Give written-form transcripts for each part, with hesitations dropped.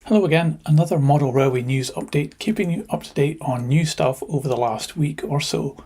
Hello again, another Model Railway news update, keeping you up to date on new stuff over the last week or so.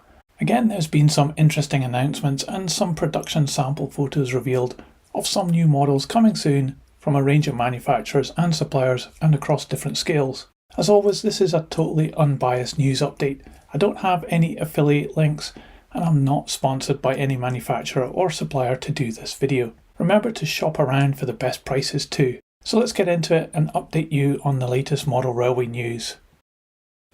Again, there's been some interesting announcements and some production sample photos revealed of some new models coming soon from a range of manufacturers and suppliers and across different scales. As always, this is a totally unbiased news update. I don't have any affiliate links and I'm not sponsored by any manufacturer or supplier to do this video. Remember to shop around for the best prices too. So let's get into it and update you on the latest Model Railway news.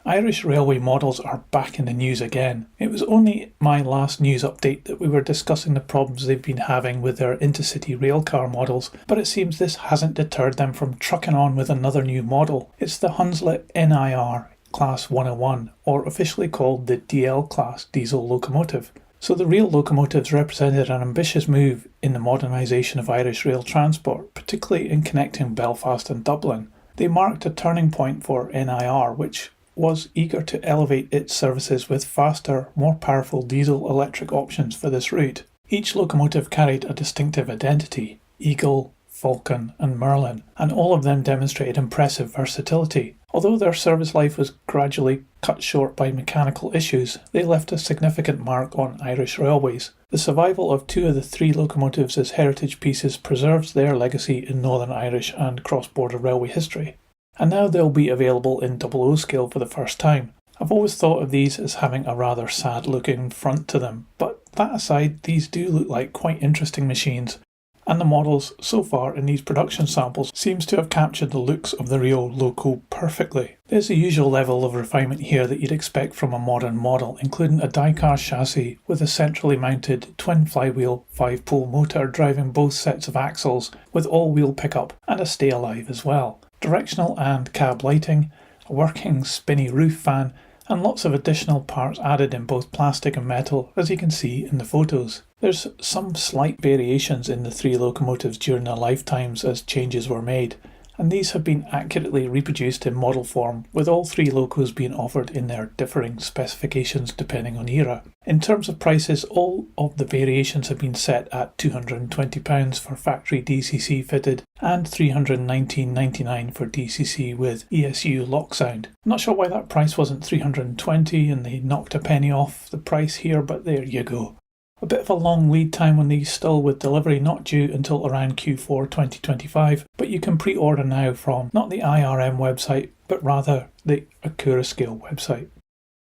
Irish Railway models are back in the news again. It was only my last news update that we were discussing the problems they've been having with their intercity railcar models, but it seems this hasn't deterred them from trucking on with another new model. It's the Hunslet NIR Class 101, or officially called the DL Class diesel locomotive. So the rail locomotives represented an ambitious move in the modernisation of Irish rail transport, particularly in connecting Belfast and Dublin. They marked a turning point for NIR, which was eager to elevate its services with faster, more powerful diesel-electric options for this route. Each locomotive carried a distinctive identity: Eagle, Falcon and Merlin, and all of them demonstrated impressive versatility. Although their service life was gradually cut short by mechanical issues, they left a significant mark on Irish railways. The survival of two of the three locomotives as heritage pieces preserves their legacy in Northern Irish and cross-border railway history. And now they'll be available in 00 scale for the first time. I've always thought of these as having a rather sad looking front to them, but that aside, these do look like quite interesting machines, and the models so far in these production samples seems to have captured the looks of the real loco perfectly. There's the usual level of refinement here that you'd expect from a modern model, including a die-cast chassis with a centrally mounted twin flywheel 5-pole motor driving both sets of axles with all-wheel pickup and a stay-alive as well. Directional and cab lighting, a working spinny roof fan, and lots of additional parts added in both plastic and metal, as you can see in the photos. There's some slight variations in the three locomotives during their lifetimes as changes were made, and these have been accurately reproduced in model form, with all three locos being offered in their differing specifications depending on era. In terms of prices, all of the variations have been set at £220 for factory DCC fitted and £319.99 for DCC with ESU lock sound. I'm not sure why that price wasn't £320 and they knocked a penny off the price here, but there you go. A bit of a long lead time on these still, with delivery not due until around Q4 2025, but you can pre-order now from not the IRM website, but rather the Accurascale website.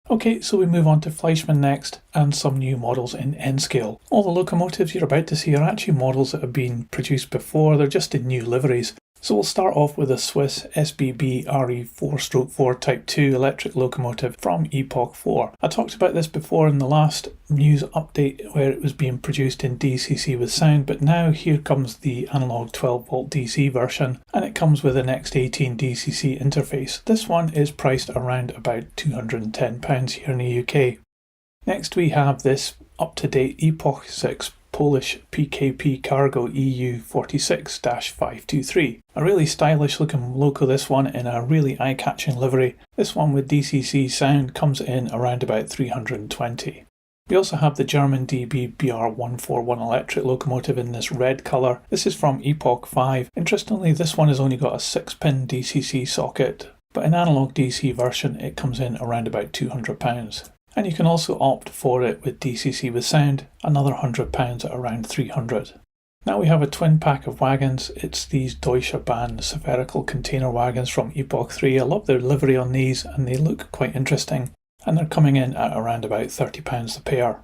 Okay, so we move on to Fleischmann next, and some new models in N-scale. All the locomotives you're about to see are actually models that have been produced before, they're just in new liveries. So we'll start off with a Swiss SBB RE 4/4 Type 2 electric locomotive from Epoch 4. I talked about this before in the last news update where it was being produced in DCC with sound, but now here comes the analog 12V DC version, and it comes with an X18 DCC interface. This one is priced around about £210 here in the UK. Next we have this up-to-date Epoch 6 Polish PKP Cargo EU 46-523. A really stylish looking loco, this one, in a really eye-catching livery. This one with DCC sound comes in around about £320. We also have the German DB BR141 electric locomotive in this red colour. This is from Epoch 5. Interestingly, this one has only got a 6-pin DCC socket, but in analog DC version it comes in around about £200. And you can also opt for it with DCC with sound, another £100 at around £300. Now we have a twin pack of wagons. It's these Deutsche Bahn spherical container wagons from Epoch 3. I love their livery on these and they look quite interesting, and they're coming in at around about £30 the pair.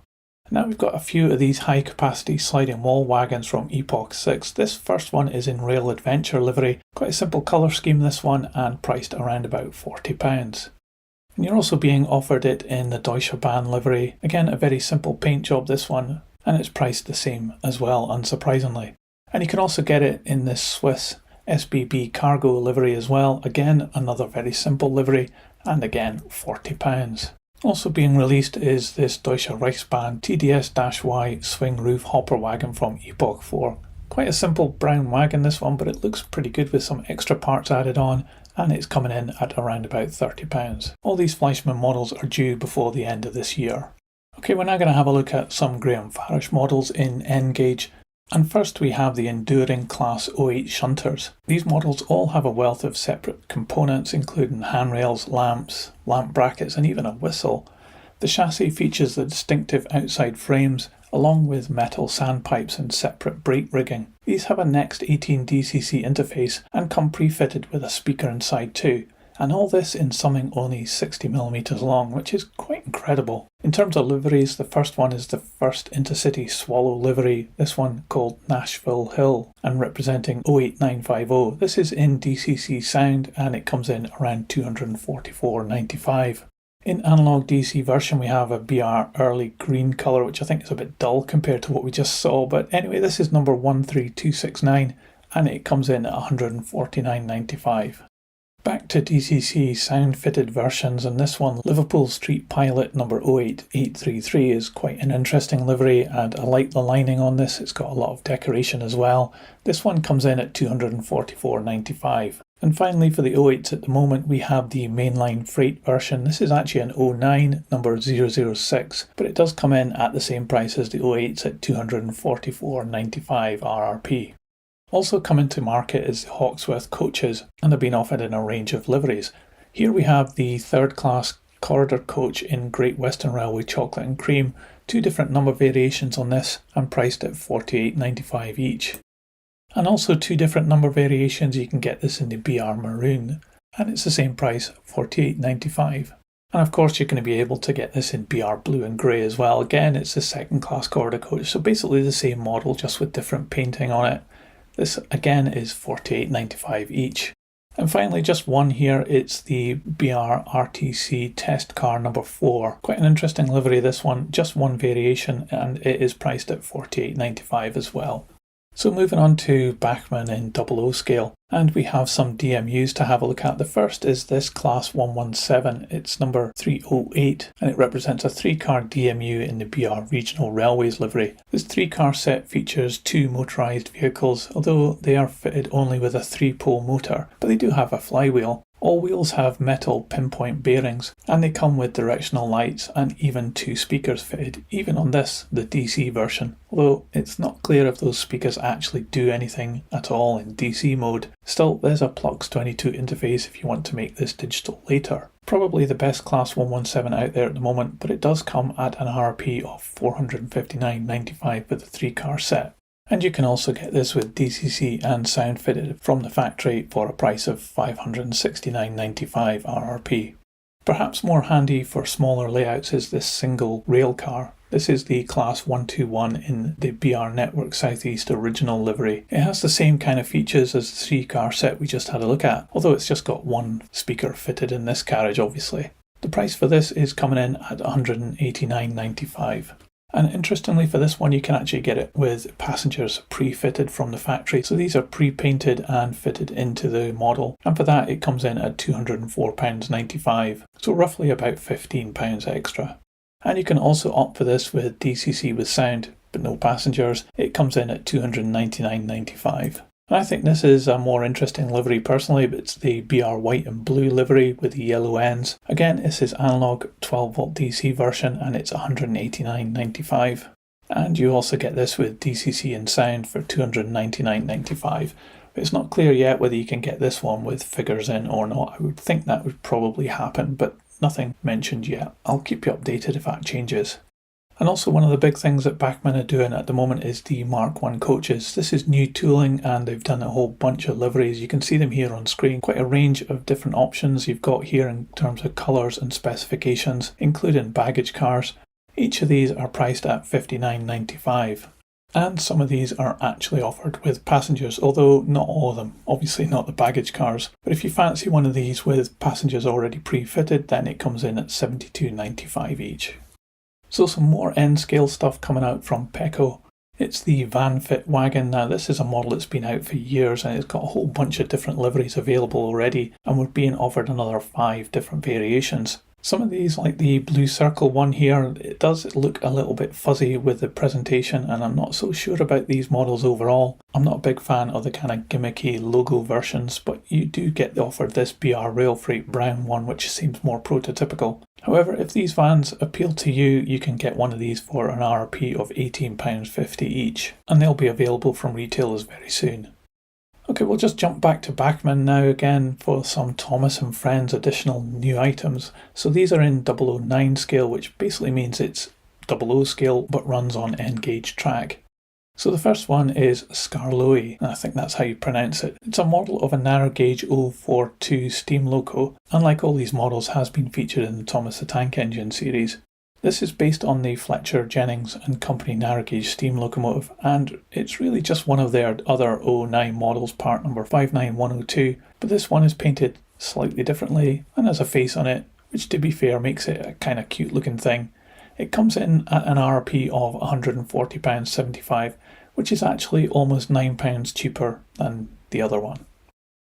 Now we've got a few of these high capacity sliding wall wagons from Epoch 6. This first one is in Rail Adventure livery. Quite a simple colour scheme this one, and priced around about £40. And you're also being offered it in the Deutsche Bahn livery. Again, a very simple paint job this one, and it's priced the same as well, unsurprisingly. And you can also get it in this Swiss SBB Cargo livery as well. Again, another very simple livery, and again £40. Also being released is this Deutsche Reichsbahn TDS-Y swing roof hopper wagon from Epoch 4. Quite a simple brown wagon this one, but it looks pretty good with some extra parts added on, and it's coming in at around about £30. All these Fleischmann models are due before the end of this year. Okay, we're now going to have a look at some Graham Farish models in N gauge. And first we have the enduring Class 08 shunters. These models all have a wealth of separate components including handrails, lamps, lamp brackets and even a whistle. The chassis features the distinctive outside frames along with metal sandpipes and separate brake rigging. These have a Next 18 DCC interface and come pre-fitted with a speaker inside too. And all this in something only 60mm long, which is quite incredible. In terms of liveries, the first one is the first Intercity Swallow livery, this one called Nashville Hill and representing 08950. This is in DCC sound and it comes in around $244.95. In analog DC version we have a BR early green colour, which I think is a bit dull compared to what we just saw, but anyway, this is number 13269 and it comes in at $149.95. Back to DCC sound fitted versions, and this one, Liverpool Street Pilot number 08833, is quite an interesting livery and I like the lining on this. It's got a lot of decoration as well. This one comes in at $244.95. And finally for the 08s at the moment we have the mainline freight version. This is actually an 09 number 006, but it does come in at the same price as the 08s at $244.95 RRP. Also coming to market is the Hawksworth coaches, and they're being offered in a range of liveries. Here we have the third class corridor coach in Great Western Railway chocolate and cream, two different number variations on this and priced at $48.95 each. And also two different number variations, you can get this in the BR maroon and it's the same price, $48.95. And of course you're going to be able to get this in BR blue and grey as well. Again, it's the second class corridor coach, so basically the same model just with different painting on it. This again is $48.95 each. And finally just one here, it's the BR RTC test car number 4. Quite an interesting livery this one, just one variation and it is priced at $48.95 as well. So moving on to Bachmann in 00 scale, and we have some DMUs to have a look at. The first is this Class 117, it's number 308 and it represents a 3-car DMU in the BR Regional Railways livery. This 3-car set features 2 motorised vehicles, although they are fitted only with a 3-pole motor, but they do have a flywheel. All wheels have metal pinpoint bearings and they come with directional lights and even 2 speakers fitted, even on this, the DC version. Although it's not clear if those speakers actually do anything at all in DC mode. Still, there's a Plux22 interface if you want to make this digital later. Probably the best Class 117 out there at the moment, but it does come at an RRP of $459.95 with a 3-car set. And you can also get this with DCC and sound fitted from the factory for a price of $569.95 RRP. Perhaps more handy for smaller layouts is this single rail car. This is the Class 121 in the BR Network Southeast original livery. It has the same kind of features as the 3-car set we just had a look at, although it's just got one speaker fitted in this carriage obviously. The price for this is coming in at $189.95. And interestingly for this one you can actually get it with passengers pre-fitted from the factory. So these are pre-painted and fitted into the model. And for that it comes in at £204.95. So roughly about £15 extra. And you can also opt for this with DCC with sound, but no passengers. It comes in at $299.95. And I think this is a more interesting livery personally, but it's the BR white and blue livery with the yellow ends. Again, this is analog 12V DC version and it's $189.95. And you also get this with DCC and sound for $299.95. But it's not clear yet whether you can get this one with figures in or not. I would think that would probably happen, but nothing mentioned yet. I'll keep you updated if that changes. And also one of the big things that Bachmann are doing at the moment is the Mark 1 coaches. This is new tooling and they've done a whole bunch of liveries. You can see them here on screen. Quite a range of different options you've got here in terms of colours and specifications, including baggage cars. Each of these are priced at $59.95. And some of these are actually offered with passengers, although not all of them, obviously not the baggage cars. But if you fancy one of these with passengers already pre-fitted, then it comes in at $72.95 each. So some more N-scale stuff coming out from Peco. It's the Van Fit wagon. Now this is a model that's been out for years and it's got a whole bunch of different liveries available already, and we're being offered another 5 different variations. Some of these, like the blue circle one here, it does look a little bit fuzzy with the presentation and I'm not so sure about these models overall. I'm not a big fan of the kind of gimmicky logo versions, but you do get offered this BR Rail Freight brown one which seems more prototypical. However, if these vans appeal to you, you can get one of these for an RRP of £18.50 each, and they'll be available from retailers very soon. Okay, we'll just jump back to Bachmann now again for some Thomas and Friends additional new items. So these are in 009 scale, which basically means it's 00 scale but runs on N-gauge track. So the first one is Skarloey, and I think that's how you pronounce it. It's a model of a narrow gauge 042 steam loco, and like all these models has been featured in the Thomas the Tank Engine series. This is based on the Fletcher, Jennings and Company narrow gauge steam locomotive, and it's really just one of their other 09 models, part number 59102, but this one is painted slightly differently and has a face on it, which to be fair makes it a kind of cute looking thing. It comes in at an RRP of £140.75, which is actually almost £9 cheaper than the other one.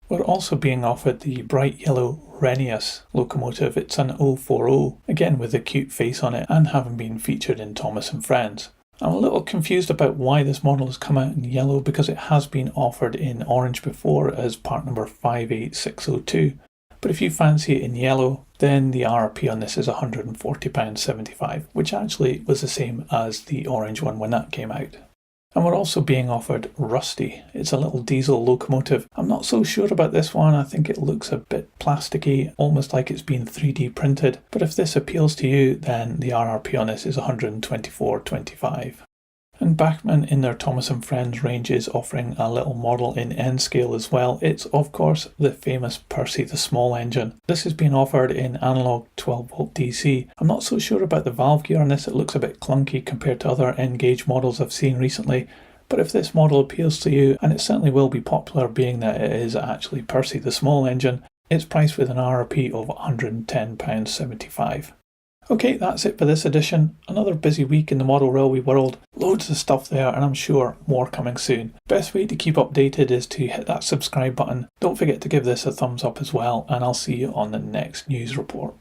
We're also being offered the bright yellow Renius locomotive. It's an 040, again with a cute face on it and having been featured in Thomas and Friends. I'm a little confused about why this model has come out in yellow because it has been offered in orange before as part number 58602. But if you fancy it in yellow, then the RRP on this is £140.75, which actually was the same as the orange one when that came out. And we're also being offered Rusty. It's a little diesel locomotive. I'm not so sure about this one. I think it looks a bit plasticky, almost like it's been 3D printed. But if this appeals to you, then the RRP on this is £124.25. And Bachmann in their Thomas and Friends range is offering a little model in N scale as well. It's of course the famous Percy the small engine. This has been offered in analog 12 volt DC. I'm not so sure about the valve gear on this. It looks a bit clunky compared to other N gauge models I've seen recently. But if this model appeals to you, and it certainly will be popular being that it is actually Percy the small engine, it's priced with an RRP of £110.75. Okay, that's it for this edition. Another busy week in the model railway world. Loads of stuff there, and I'm sure more coming soon. Best way to keep updated is to hit that subscribe button. Don't forget to give this a thumbs up as well, and I'll see you on the next news report.